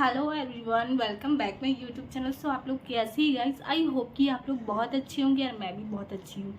Hello everyone, welcome back my YouTube channel. So आप लोग कैसे हैं गाइस? आई होप कि आप लोग बहुत अच्छे होंगे और मैं भी बहुत अच्छी हूँ।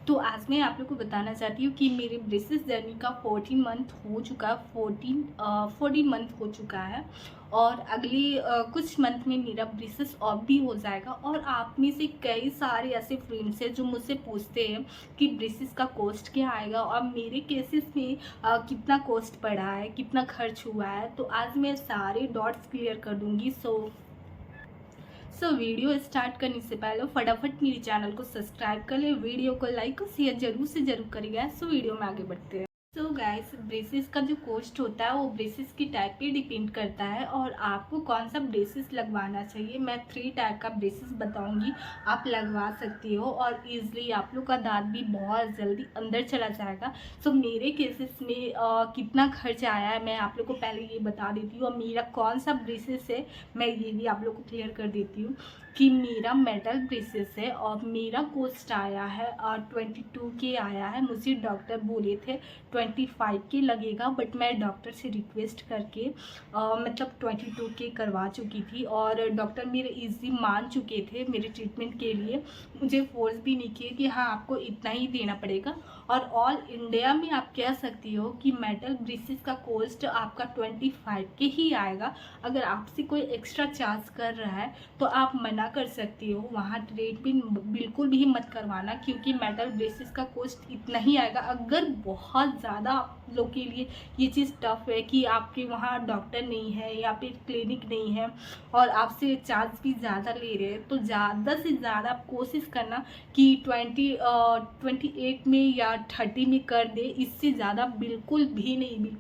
तो आज मैं आप लोग को बताना चाहती हूँ कि मेरे ब्रेसेस जर्नी का 14 मंथ हो चुका है। 14 मंथ हो चुका है और अगली कुछ मंथ में मेरा ब्रेसेस ऑफ भी हो जाएगा। और आप में से कई सारे ऐसे फ्रेंड्स हैं जो मुझसे पूछते हैं कि ब्रेसेस का कॉस्ट क्या आएगा और मेरे केसेस में कितना कॉस्ट पड़ा है, कितना खर्च हुआ है। तो आज मैं सारे डॉट्स क्लियर कर दूंगी। सो वीडियो स्टार्ट करने से पहले फटाफट मेरे चैनल को सब्सक्राइब कर ले, वीडियो को लाइक और शेयर जरूर से जरूर करिएगा। सो वीडियो में आगे बढ़ते हैं। सो गाइस, ब्रेसेस का जो कॉस्ट होता है वो ब्रेसेस की टाइप पे डिपेंड करता है और आपको कौन सा ब्रेसेस लगवाना चाहिए। मैं 3 टाइप का ब्रेसेस बताऊंगी, आप लगवा सकती हो और इजीली आप लोग का दांत भी बहुत जल्दी अंदर चला जाएगा। सो मेरे केसेस में कितना खर्च आया है मैं आप लोग को पहले ये बता देती हूँ और मेरा कौन सा ब्रेसेस है मैं ये भी आप लोग को क्लियर कर देती हूँ कि मेरा मेटल ब्रेसेस है और मेरा कॉस्ट आया है और 22 के आया है। मुझे डॉक्टर बोले थे 25 के लगेगा, बट मैं डॉक्टर से रिक्वेस्ट करके मतलब 22 के करवा चुकी थी और डॉक्टर मेरे इजी मान चुके थे मेरे ट्रीटमेंट के लिए। मुझे फोर्स भी नहीं किया कि हाँ आपको इतना ही देना पड़ेगा। और ऑल इंडिया में आप कह सकती हो कि मेटल ब्रेसेस का कॉस्ट आपका 25 के ही आएगा। अगर आपसे कोई एक्स्ट्रा चार्ज कर रहा है तो आप मना कर सकती हो, वहाँ ट्रीटमेंट बिल्कुल भी मत करवाना क्योंकि मेटल ब्रेसेस का कॉस्ट इतना ही आएगा। अगर बहुत ज़्यादा आप लोग के लिए ये चीज़ टफ है कि आपके वहाँ डॉक्टर नहीं है या फिर क्लिनिक नहीं है और आपसे चार्ज भी ज़्यादा ले रहे हैं, तो ज़्यादा से ज़्यादा आप कोशिश करना कि 28 में या 30 में कर दे। इससे ज़्यादा बिल्कुल भी नहीं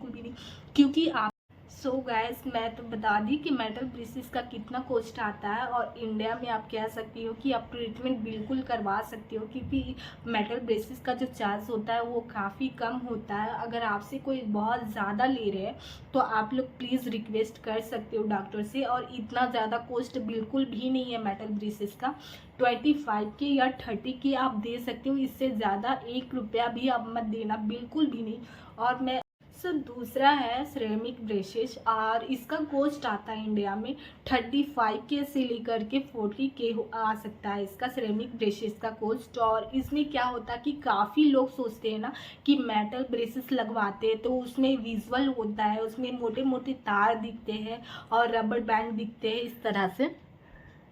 क्योंकि आप सो गाइस, मैं तो बता दी कि मेटल ब्रेसेस का कितना कॉस्ट आता है और इंडिया में आप कह सकती हो कि आप ट्रीटमेंट बिल्कुल करवा सकती हो क्योंकि मेटल ब्रेसेस का जो चार्ज होता है वो काफ़ी कम होता है। अगर आपसे कोई बहुत ज़्यादा ले रहे हैं तो आप लोग प्लीज़ रिक्वेस्ट कर सकते हो डॉक्टर से। और इतना ज़्यादा कॉस्ट बिल्कुल भी नहीं है मेटल ब्रेसेस का। 25 के या 30 के आप दे सकते हो, इससे ज़्यादा 1 रुपया भी आप मत देना, बिल्कुल भी नहीं। और मैं दूसरा है सिरेमिक ब्रेसेस और इसका कॉस्ट आता है इंडिया में 35 के से लेकर के 40 के आ सकता है इसका सिरेमिक ब्रेसेस का कॉस्ट। और इसमें क्या होता है कि काफ़ी लोग सोचते हैं ना कि मेटल ब्रेसेस लगवाते हैं तो उसमें विजुअल होता है, उसमें मोटे मोटे तार दिखते हैं और रबर बैंड दिखते हैं,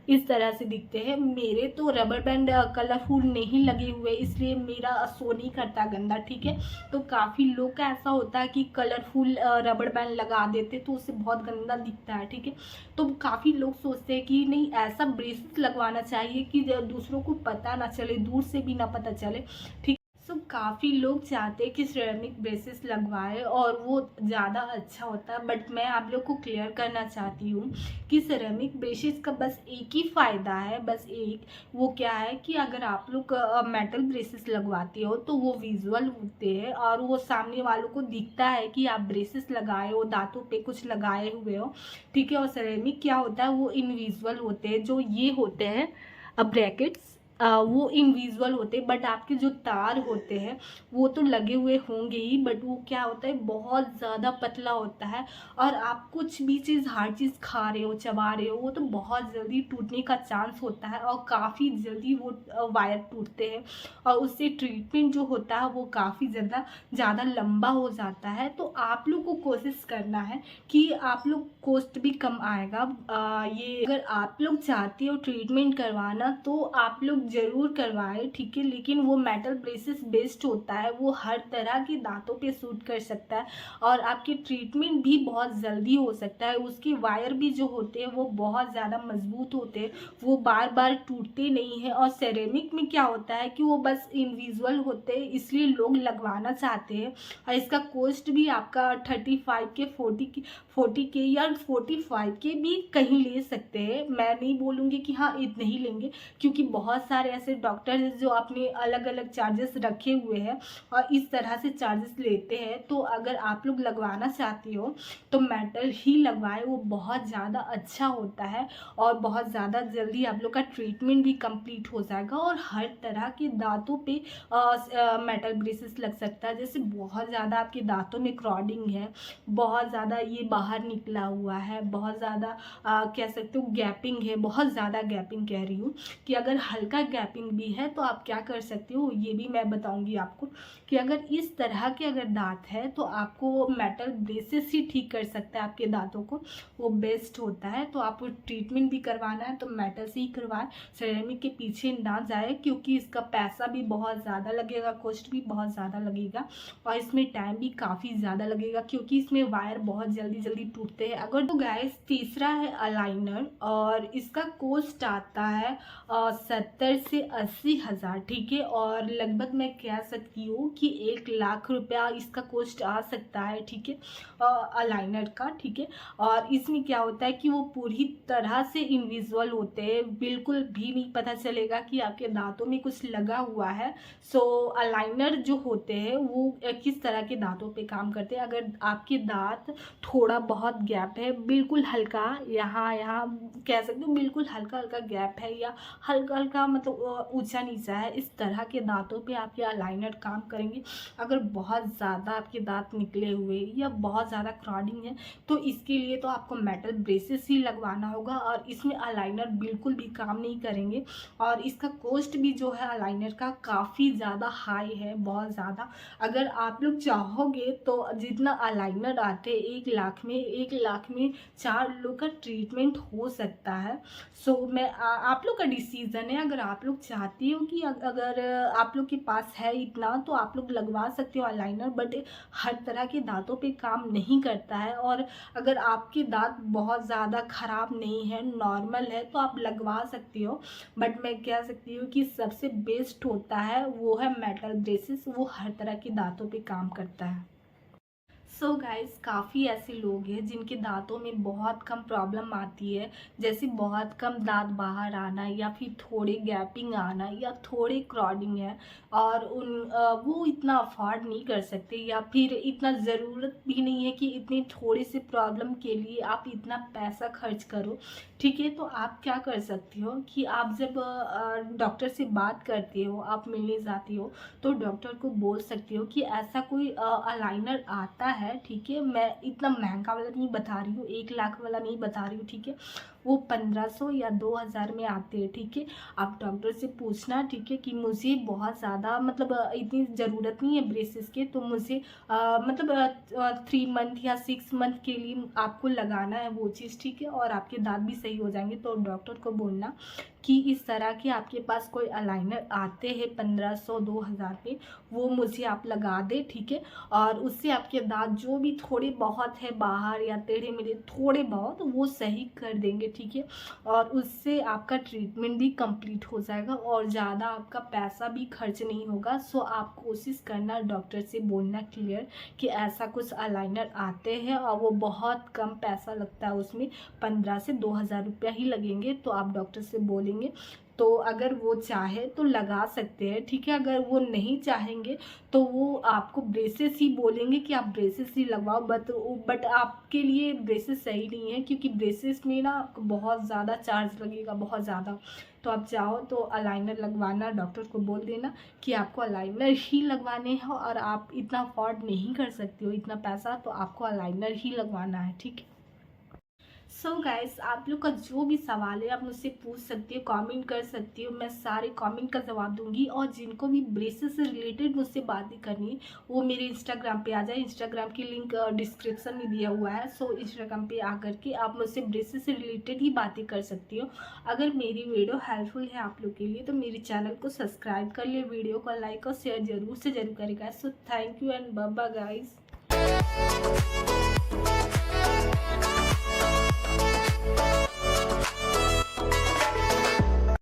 इस तरह से दिखते हैं। मेरे तो रबर बैंड कलरफुल नहीं लगे हुए इसलिए मेरा शो नहीं करता गंदा, ठीक है। तो काफ़ी लोग का ऐसा होता है कि कलरफुल रबर बैंड लगा देते तो उससे बहुत गंदा दिखता है, ठीक है। तो काफ़ी लोग सोचते हैं कि नहीं, ऐसा ब्रेसेस लगवाना चाहिए कि दूसरों को पता ना चले, दूर से भी ना पता चले, ठीक। सो काफ़ी लोग चाहते हैं कि सिरेमिक ब्रेसेस लगवाए और वो ज़्यादा अच्छा होता है, बट मैं आप लोग को क्लियर करना चाहती हूँ कि सिरेमिक ब्रेसेस का बस एक ही फ़ायदा है, बस एक। वो क्या है कि अगर आप लोग मेटल ब्रेसेस लगवाते हो तो वो विजुअल होते हैं और वो सामने वालों को दिखता है कि आप ब्रेसेस लगाए हो, दांतों पे कुछ लगाए हुए हो, ठीक है। और सिरेमिक क्या होता है, वो इनविजुअल होते हैं। जो ये होते हैं ब्रैकेट्स, वो इनविजुअल होते हैं, बट आपके जो तार होते हैं वो तो लगे हुए होंगे ही, बट वो क्या होता है बहुत ज़्यादा पतला होता है। और आप कुछ भी चीज़, हर चीज़ खा रहे हो, चबा रहे हो, वो तो बहुत जल्दी टूटने का चांस होता है और काफ़ी जल्दी वो वायर टूटते हैं और उससे ट्रीटमेंट जो होता है वो काफ़ी ज़्यादा लंबा हो जाता है। तो आप लोग को कोशिश करना है कि आप लोग कॉस्ट भी कम आएगा। ये अगर आप लोग चाहते हो ट्रीटमेंट करवाना तो आप लोग ज़रूर करवाए, ठीक है। लेकिन वो मेटल ब्रेसेस बेस्ट होता है, वो हर तरह के दांतों पे सूट कर सकता है और आपके ट्रीटमेंट भी बहुत जल्दी हो सकता है। उसके वायर भी जो होते हैं वो बहुत ज़्यादा मजबूत होते हैं, वो बार बार टूटते नहीं हैं। और सेरेमिक में क्या होता है कि वो बस इनविजुअल होते हैं, इसलिए लोग लगवाना चाहते हैं। और इसका कॉस्ट भी आपका 35 के 40 के या 45 के भी कहीं ले सकते हैं। मैं नहीं बोलूँगी कि हाँ इतने ही लेंगे क्योंकि बहुत सारे सारे ऐसे डॉक्टर हैं जो अपने अलग अलग चार्जेस रखे हुए हैं और इस तरह से चार्जेस लेते हैं। तो अगर आप लोग लगवाना चाहती हो तो मेटल ही लगवाए, वो बहुत ज़्यादा अच्छा होता है और बहुत ज़्यादा जल्दी आप लोग का ट्रीटमेंट भी कंप्लीट हो जाएगा। और हर तरह के दांतों पे मेटल ब्रेसेस लग सकता है। जैसे बहुत ज़्यादा आपके दांतों में क्राउडिंग है, बहुत ज़्यादा ये बाहर निकला हुआ है, बहुत ज़्यादा कह सकते हो गैपिंग है, बहुत ज़्यादा गैपिंग कह रही हूँ कि अगर हल्का गैपिंग भी है तो आप क्या कर सकते हो, ये भी मैं बताऊँगी आपको कि अगर इस तरह के अगर दांत है तो आपको मेटल ब्रेसेस ही ठीक कर सकता है आपके दांतों को, वो बेस्ट होता है। तो आपको ट्रीटमेंट भी करवाना है तो मेटल से ही करवाएं, सेरेमिक के पीछे ना जाए, क्योंकि इसका पैसा भी बहुत ज़्यादा लगेगा, कॉस्ट भी बहुत ज़्यादा लगेगा और इसमें टाइम भी काफ़ी ज़्यादा लगेगा, क्योंकि इसमें वायर बहुत जल्दी जल्दी टूटते हैं। अगर तो गाइस तीसरा है अलाइनर, और इसका कॉस्ट आता है 70 से 80 हज़ार, ठीक है। और लगभग मैं कह सकती हूँ कि 1 लाख रुपया इसका कॉस्ट आ सकता है, ठीक है, अलाइनर का, ठीक है। और इसमें क्या होता है कि वो पूरी तरह से इनविजिबल होते हैं, बिल्कुल भी नहीं पता चलेगा कि आपके दांतों में कुछ लगा हुआ है। सो अलाइनर जो होते हैं वो किस तरह के दांतों पे काम करते हैं, अगर आपके दांत थोड़ा बहुत गैप है, बिल्कुल हल्का, यहाँ यहाँ कह सकते हो बिल्कुल हल्का हल्का गैप है, या हल्का हल्का मतलब ऊंचा नीचा है, इस तरह के दांतों पे आपके अलाइनर काम करेंगे। अगर बहुत ज़्यादा आपके दांत निकले हुए या बहुत ज़्यादा क्राउडिंग है तो इसके लिए तो आपको मेटल ब्रेसेस ही लगवाना होगा और इसमें अलाइनर बिल्कुल भी काम नहीं करेंगे। और इसका कॉस्ट भी जो है अलाइनर का काफ़ी ज़्यादा हाई है, बहुत ज़्यादा। अगर आप लोग चाहोगे तो जितना अलाइनर आते 1 लाख में, 1 लाख में 4 लोग का ट्रीटमेंट हो सकता है। सो मैं आप लोग का डिसीज़न है, अगर आप लोग चाहती हो कि अगर आप लोग के पास है इतना तो आप लोग लगवा सकते हो अलाइनर, बट हर तरह के दांतों पे काम नहीं करता है। और अगर आपके दांत बहुत ज़्यादा ख़राब नहीं है, नॉर्मल है, तो आप लगवा सकती हो। बट मैं कह सकती हूँ कि सबसे बेस्ट होता है वो है मेटल ब्रेसेस, वो हर तरह के दांतों पे काम करता है। सो गाइस, काफ़ी ऐसे लोग हैं जिनके दांतों में बहुत कम प्रॉब्लम आती है, जैसे बहुत कम दांत बाहर आना, या फिर थोड़े गैपिंग आना, या थोड़े क्राउडिंग है और वो इतना अफोर्ड नहीं कर सकते, या फिर इतना ज़रूरत भी नहीं है कि इतने थोड़े से प्रॉब्लम के लिए आप इतना पैसा खर्च करो, ठीक है। तो आप क्या कर सकती हो कि आप जब डॉक्टर से बात करते हो, आप मिलने जाती हो, तो डॉक्टर को बोल सकती हो कि ऐसा कोई अलाइनर आता है, ठीक है, मैं इतना महंगा वाला नहीं बता रही हूँ, 1 लाख वाला नहीं बता रही हूँ, ठीक है, वो 1500 या 2000 में आते हैं, ठीक है। आप डॉक्टर से पूछना, ठीक है, कि मुझे बहुत ज़्यादा मतलब इतनी ज़रूरत नहीं है ब्रेसेस के, तो मुझे मतलब 3 मंथ या 6 मंथ के लिए आपको लगाना है वो चीज़, ठीक है, और आपके दांत भी सही हो जाएंगे। तो डॉक्टर को बोलना कि इस तरह के आपके पास कोई अलाइनर आते हैं 1500-2000 पे, वो मुझे आप लगा दे, ठीक है। और उससे आपके दांत जो भी थोड़े बहुत है बाहर या टेढ़े मेढ़े थोड़े बहुत, वो सही कर देंगे, ठीक है। और उससे आपका ट्रीटमेंट भी कंप्लीट हो जाएगा और ज़्यादा आपका पैसा भी खर्च नहीं होगा। सो आप कोशिश करना, डॉक्टर से बोलना क्लियर कि ऐसा कुछ अलाइनर आते हैं और वो बहुत कम पैसा लगता है, उसमें 15 से 2000 रुपया ही लगेंगे। तो आप डॉक्टर से बोलेंगे, तो अगर वो चाहे तो लगा सकते हैं, ठीक है। अगर वो नहीं चाहेंगे तो वो आपको ब्रेसेस ही बोलेंगे कि आप ब्रेसेस ही लगवाओ, बट आपके लिए ब्रेसेस सही नहीं है, क्योंकि ब्रेसेस में ना आपको बहुत ज़्यादा चार्ज लगेगा, बहुत ज़्यादा। तो आप चाहो तो अलाइनर लगवाना, डॉक्टर को बोल देना कि आपको अलाइनर ही लगवाने हैं और आप इतना अफोर्ड नहीं कर सकते हो इतना पैसा, तो आपको अलाइनर ही लगवाना है, ठीक है। सो गाइस, आप लोग का जो भी सवाल है आप मुझसे पूछ सकती हो, कमेंट कर सकती हो, मैं सारे कमेंट का जवाब दूंगी। और जिनको भी ब्रेसेस से रिलेटेड मुझसे बातें करनी है वो मेरे इंस्टाग्राम पे आ जाए, इंस्टाग्राम की लिंक डिस्क्रिप्शन में दिया हुआ है। सो इंस्टाग्राम पे आकर के आप मुझसे ब्रेसेस से रिलेटेड ही बातें कर सकती हो। अगर मेरी वीडियो हेल्पफुल है आप लोग के लिए तो मेरे चैनल को सब्सक्राइब कर लिए, वीडियो को लाइक और शेयर जरूर से जरूर करेगा। So thank you and bye bye guys.